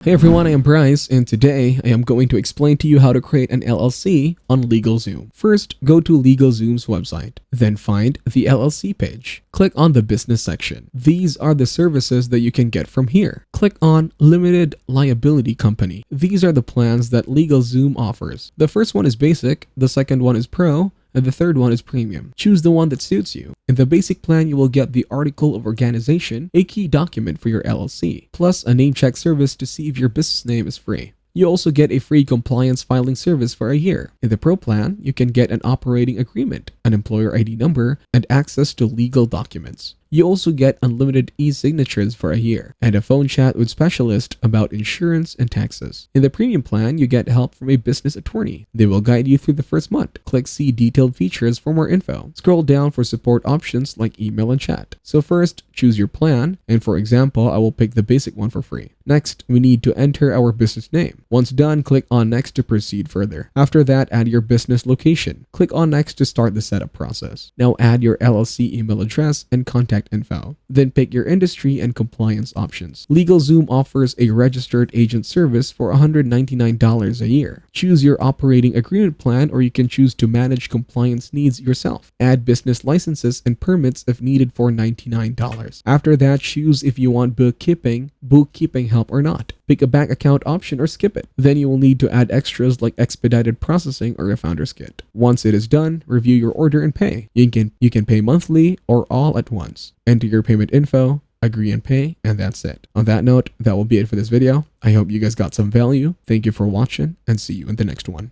Hey everyone, I am Bryce, and today I am going to explain to you how to create an LLC on LegalZoom. First, go to LegalZoom's website, then find the LLC page. Click on the business section. These are the services that you can get from here. Click on Limited Liability Company. These are the plans that LegalZoom offers. The first one is basic, the second one is pro, and the third one is premium. Choose the one that suits you. In the basic plan, you will get the article of organization, a key document for your LLC, plus a name check service to see if your business name is free. You also get a free compliance filing service for a year. In the Pro plan, you can get an operating agreement, an employer ID number, and access to legal documents. You also get unlimited e-signatures for a year and a phone chat with specialists about insurance and taxes. In the premium plan, you get help from a business attorney. They will guide you through the first month. Click see detailed features for more info. Scroll down for support options like email and chat. So first, choose your plan, and for example, I will pick the basic one for free. Next, we need to enter our business name. Once done, click on next to proceed further. After that, add your business location. Click on next to start the setup process. Now add your LLC email address and contact info. Then pick your industry and compliance options. LegalZoom offers a registered agent service for $199 a year. Choose your operating agreement plan, or you can choose to manage compliance needs yourself. Add business licenses and permits if needed for $99. After that, choose if you want bookkeeping help or not. Pick a bank account option or skip it. Then you will need to add extras like expedited processing or a founder's kit. Once it is done, review your order and pay. You can pay monthly or all at once. Enter your payment info, agree and pay, and that's it. On that note, that will be it for this video. I hope you guys got some value. Thank you for watching, and see you in the next one.